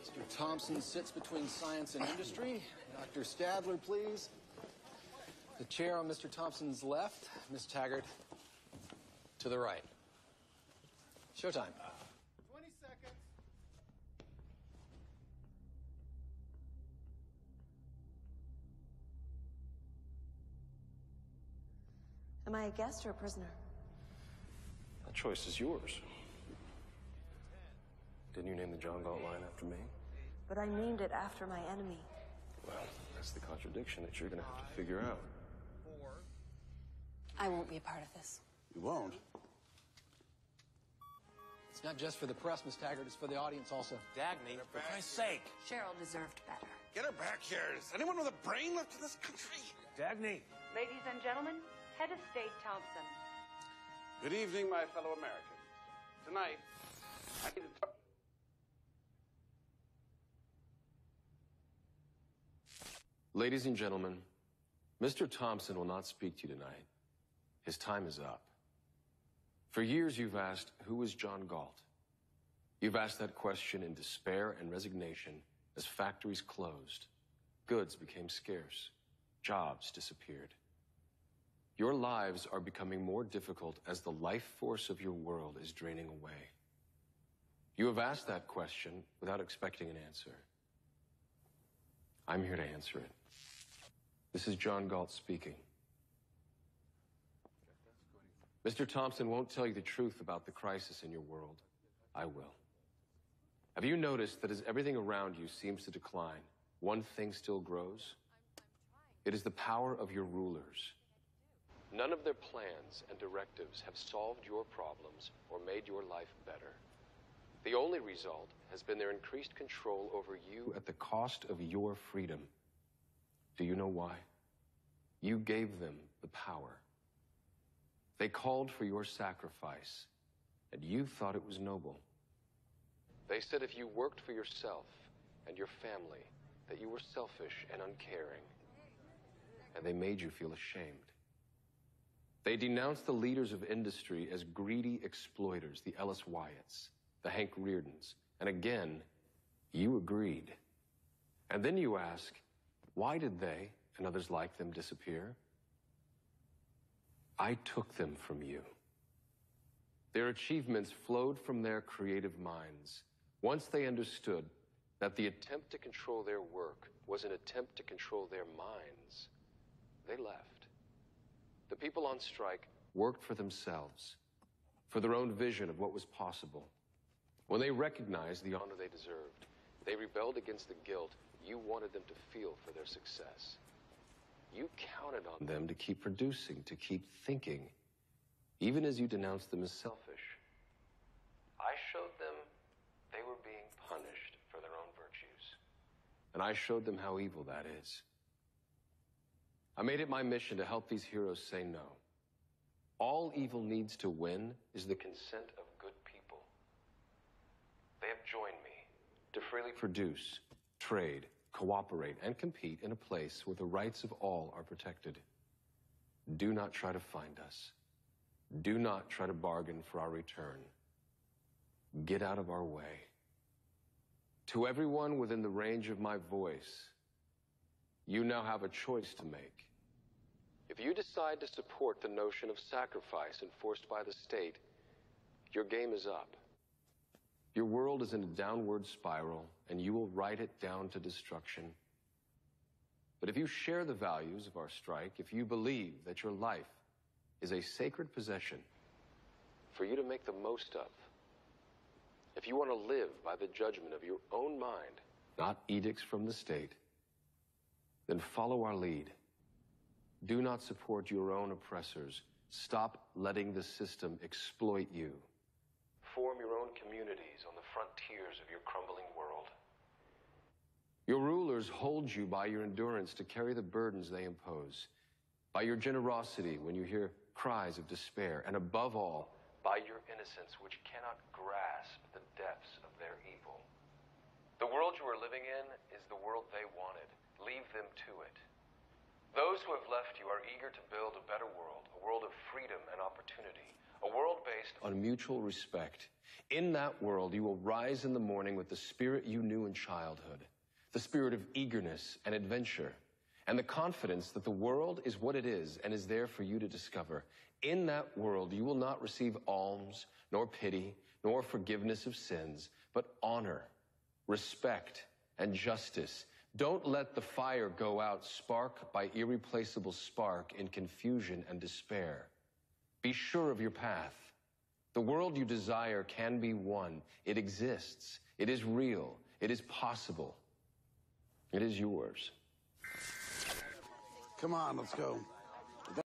Mr. Thompson sits between science and industry. Dr. Stadler, please. The chair on Mr. Thompson's left. Miss Taggart to the right. Showtime. 20 seconds. Am I a guest or a prisoner? That choice is yours. Didn't you name the John Galt line after me? But I named it after my enemy. Well, that's the contradiction that you're going to have to figure out. 4. I won't be a part of this. You won't? It's not just for the press, Miss Taggart. It's for the audience also. Dagny, for Christ's sake. Cheryl deserved better. Get her back here. Is anyone with a brain left in this country? Dagny. Ladies and gentlemen, Head of State Thompson. Good evening, my fellow Americans. Tonight, I need to talk. Ladies and gentlemen, Mr. Thompson will not speak to you tonight. His time is up. For years, you've asked, who is John Galt? You've asked that question in despair and resignation as factories closed, goods became scarce, jobs disappeared. Your lives are becoming more difficult as the life force of your world is draining away. You have asked that question without expecting an answer. I'm here to answer it. This is John Galt speaking. Mr. Thompson won't tell you the truth about the crisis in your world. I will. Have you noticed that as everything around you seems to decline, one thing still grows? It is the power of your rulers. None of their plans and directives have solved your problems or made your life better. The only result has been their increased control over you at the cost of your freedom. Do you know why? You gave them the power. They called for your sacrifice, and you thought it was noble. They said if you worked for yourself and your family, that you were selfish and uncaring, and they made you feel ashamed. They denounced the leaders of industry as greedy exploiters, the Ellis Wyatts, the Hank Reardons, and again, you agreed. And then you ask, why did they, and others like them, disappear? I took them from you. Their achievements flowed from their creative minds. Once they understood that the attempt to control their work was an attempt to control their minds, they left. The people on strike worked for themselves, for their own vision of what was possible. When they recognized the honor they deserved, they rebelled against the guilt you wanted them to feel for their success. You counted on them to keep producing, to keep thinking, even as you denounced them as selfish. I showed them they were being punished for their own virtues, and I showed them how evil that is. I made it my mission to help these heroes say no. All evil needs to win is the consent of good people. They have joined me to freely produce, trade, cooperate, and compete in a place where the rights of all are protected. Do not try to find us. Do not try to bargain for our return. Get out of our way. To everyone within the range of my voice, you now have a choice to make. If you decide to support the notion of sacrifice enforced by the state, your game is up. Your world is in a downward spiral, and you will ride it down to destruction. But if you share the values of our strike, if you believe that your life is a sacred possession for you to make the most of, if you want to live by the judgment of your own mind, not edicts from the state, then follow our lead. Do not support your own oppressors. Stop letting the system exploit you. Form your own communities on the frontiers of your crumbling world. Your rulers hold you by your endurance to carry the burdens they impose, by your generosity when you hear cries of despair, and above all, by your innocence which cannot grasp the depths of their evil. The world you are living in is the world they wanted. Leave them to it. Those who have left you are eager to build a better world, a world of freedom and opportunity, A world based on mutual respect. In that world, you will rise in the morning with the spirit you knew in childhood, the spirit of eagerness and adventure, and the confidence that the world is what it is and is there for you to discover. In that world, you will not receive alms, nor pity, nor forgiveness of sins, but honor, respect, and justice. Don't let the fire go out spark by irreplaceable spark in confusion and despair. Be sure of your path. The world you desire can be won. It exists. It is real. It is possible. It is yours. Come on, let's go.